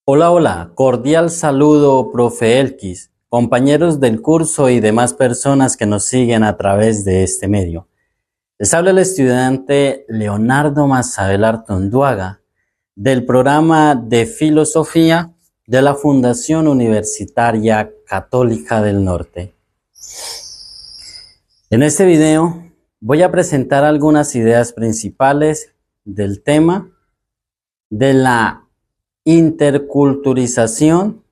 Hola, hola, cordial saludo, profe Elkis, compañeros del curso y demás personas que nos siguen a través de este medio. Les habla el estudiante Leonardo Mazabel Artonduaga del programa de Filosofía de la Fundación Universitaria Católica del Norte. En este video voy a presentar algunas ideas principales del tema de la interculturización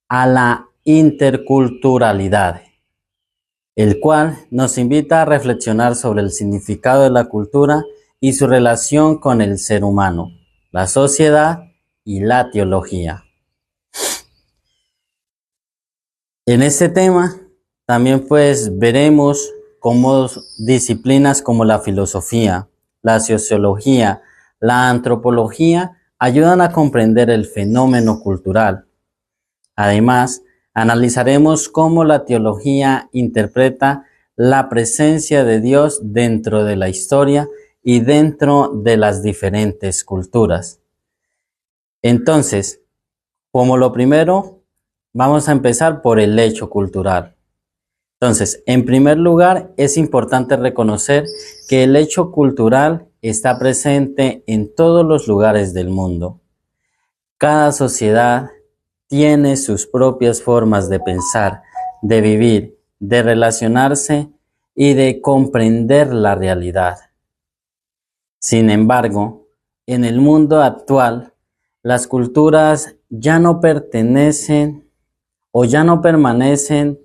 a la interculturalidad, el cual nos invita a reflexionar sobre el significado de la cultura y su relación con el ser humano, la sociedad y la teología. En este tema también veremos cómo disciplinas como la filosofía, la sociología, la antropología ayudan a comprender el fenómeno cultural. Además, analizaremos cómo la teología interpreta la presencia de Dios dentro de la historia y dentro de las diferentes culturas. Entonces, como lo primero, vamos a empezar por el hecho cultural. Entonces, en primer lugar, es importante reconocer que el hecho cultural está presente en todos los lugares del mundo. Cada sociedad tiene sus propias formas de pensar, de vivir, de relacionarse y de comprender la realidad. Sin embargo, en el mundo actual, las culturas ya no pertenecen o ya no permanecen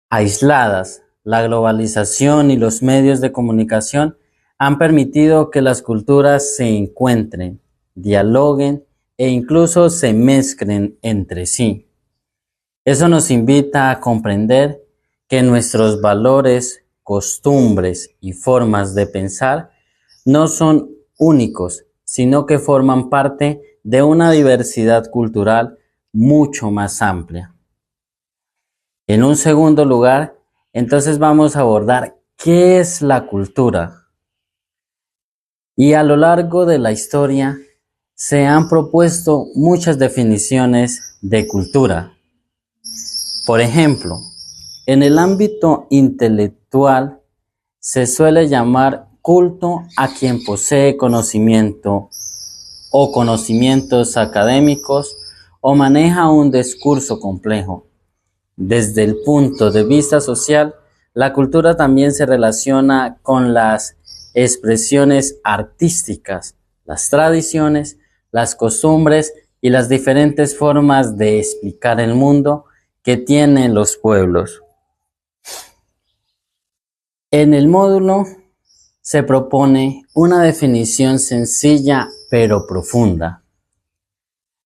aisladas. La globalización y los medios de comunicación han permitido que las culturas se encuentren, dialoguen e incluso se mezclen entre sí. Eso nos invita a comprender que nuestros valores, costumbres y formas de pensar no son únicos, sino que forman parte de una diversidad cultural mucho más amplia. En un segundo lugar, entonces vamos a abordar qué es la cultura. Y a lo largo de la historia se han propuesto muchas definiciones de cultura. Por ejemplo, en el ámbito intelectual se suele llamar culto a quien posee conocimiento o conocimientos académicos o maneja un discurso complejo. Desde el punto de vista social, la cultura también se relaciona con las expresiones artísticas, las tradiciones, las costumbres y las diferentes formas de explicar el mundo que tienen los pueblos. En el módulo se propone una definición sencilla pero profunda.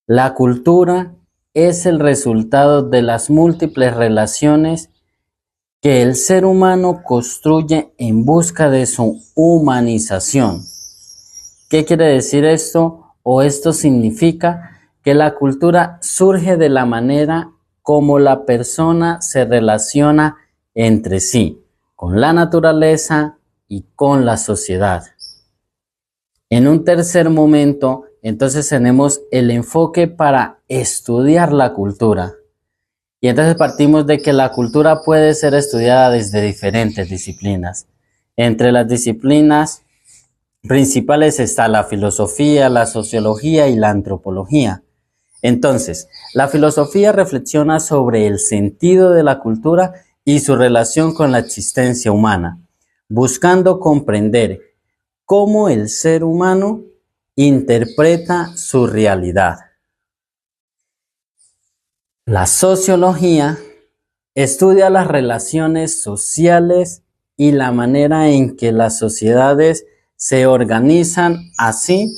La cultura es el resultado de las múltiples relaciones que el ser humano construye en busca de su humanización. ¿Qué quiere decir esto? Esto significa que la cultura surge de la manera como la persona se relaciona entre sí, con la naturaleza y con la sociedad. En un tercer momento, entonces tenemos el enfoque para estudiar la cultura. Y entonces partimos de que la cultura puede ser estudiada desde diferentes disciplinas. Entre las disciplinas principales está la filosofía, la sociología y la antropología. Entonces, la filosofía reflexiona sobre el sentido de la cultura y su relación con la existencia humana, buscando comprender cómo el ser humano interpreta su realidad. La sociología estudia las relaciones sociales y la manera en que las sociedades se organizan, así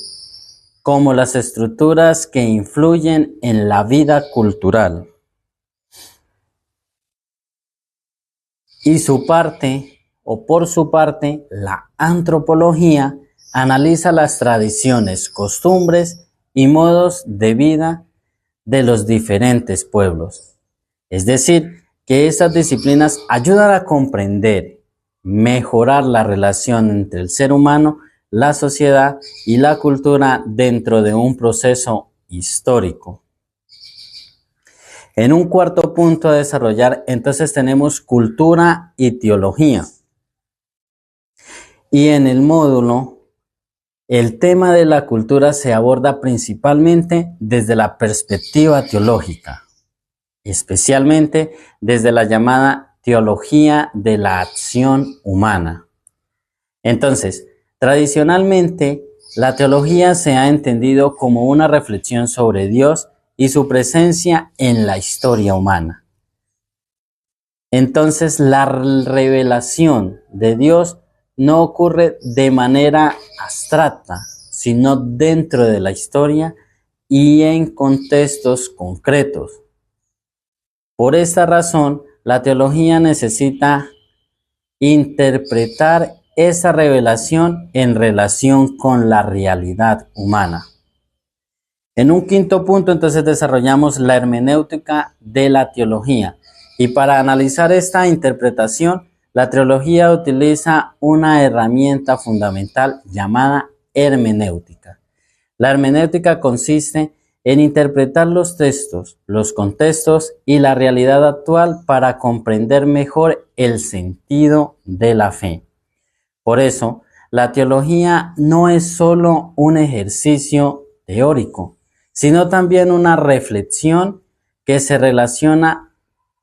como las estructuras que influyen en la vida cultural. Por su parte, la antropología analiza las tradiciones, costumbres y modos de vida de los diferentes pueblos. Es decir, que estas disciplinas ayudan a comprender, mejorar la relación entre el ser humano, la sociedad y la cultura dentro de un proceso histórico. En un cuarto punto a desarrollar, entonces tenemos cultura y teología. Y en el módulo, el tema de la cultura se aborda principalmente desde la perspectiva teológica, especialmente desde la llamada teología de la acción humana. Entonces, tradicionalmente, la teología se ha entendido como una reflexión sobre Dios y su presencia en la historia humana. Entonces, la revelación de Dios no ocurre de manera abstracta, sino dentro de la historia y en contextos concretos. Por esta razón, la teología necesita interpretar esa revelación en relación con la realidad humana. En un quinto punto, entonces, desarrollamos la hermenéutica de la teología. Y para analizar esta interpretación, la teología utiliza una herramienta fundamental llamada hermenéutica. La hermenéutica consiste en interpretar los textos, los contextos y la realidad actual para comprender mejor el sentido de la fe. Por eso, la teología no es solo un ejercicio teórico, sino también una reflexión que se relaciona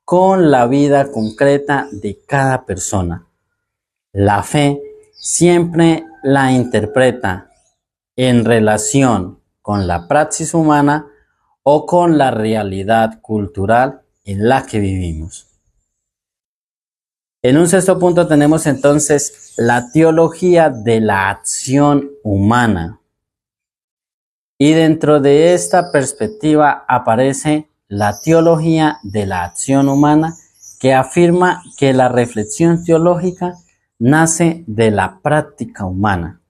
con la vida concreta de cada persona. La fe siempre la interpreta en relación con la praxis humana o con la realidad cultural en la que vivimos. En un sexto punto tenemos entonces la teología de la acción humana. Y dentro de esta perspectiva aparece la teología de la acción humana, que afirma que la reflexión teológica nace de la práctica humana.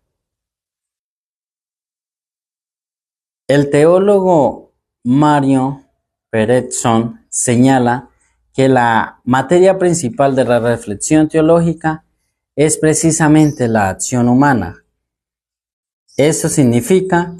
El teólogo Mario Peretson señala que la materia principal de la reflexión teológica es precisamente la acción humana. Eso significa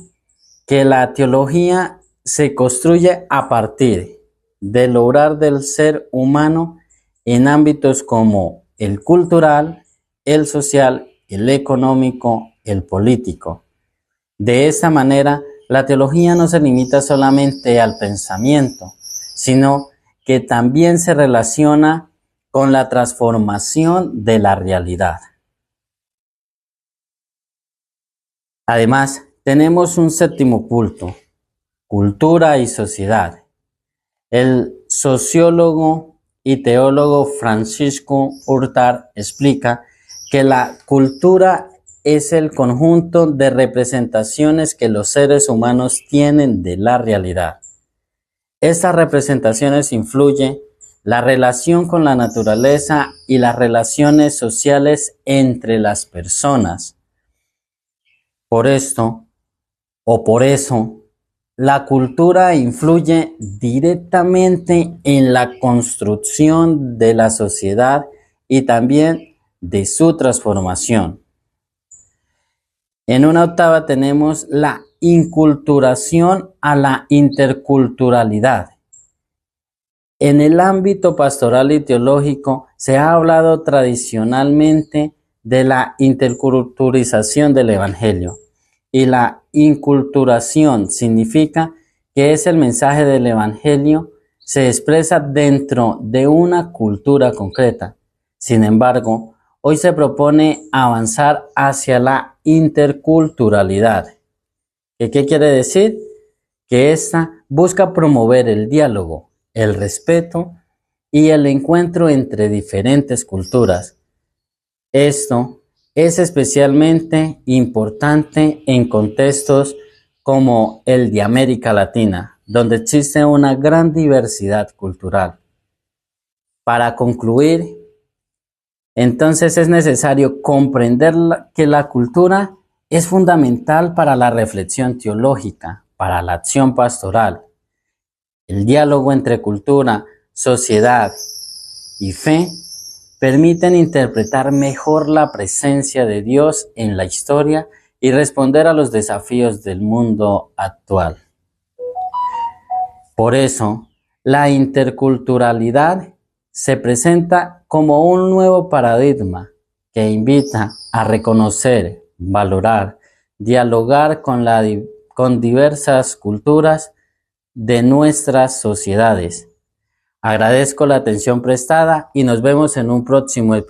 que la teología se construye a partir del obrar del ser humano en ámbitos como el cultural, el social, el económico, el político. De esta manera, la teología no se limita solamente al pensamiento, sino que también se relaciona con la transformación de la realidad. Además, tenemos un séptimo punto, cultura y sociedad. El sociólogo y teólogo Francisco Hurtado explica que la cultura es el conjunto de representaciones que los seres humanos tienen de la realidad. Estas representaciones influyen la relación con la naturaleza y las relaciones sociales entre las personas. Por eso, la cultura influye directamente en la construcción de la sociedad y también de su transformación. En una octava tenemos la inculturación a la interculturalidad. En el ámbito pastoral y teológico se ha hablado tradicionalmente de la interculturalización del Evangelio. Y la inculturación significa que es el mensaje del Evangelio se expresa dentro de una cultura concreta. Sin embargo, hoy se propone avanzar hacia la interculturalidad. ¿Qué quiere decir? Que esta busca promover el diálogo, el respeto y el encuentro entre diferentes culturas. Esto es especialmente importante en contextos como el de América Latina, donde existe una gran diversidad cultural. Para concluir, entonces es necesario comprender que la cultura es fundamental para la reflexión teológica, para la acción pastoral. El diálogo entre cultura, sociedad y fe permiten interpretar mejor la presencia de Dios en la historia y responder a los desafíos del mundo actual. Por eso, la interculturalidad se presenta como un nuevo paradigma que invita a reconocer, valorar, dialogar con diversas culturas de nuestras sociedades. Agradezco la atención prestada y nos vemos en un próximo episodio.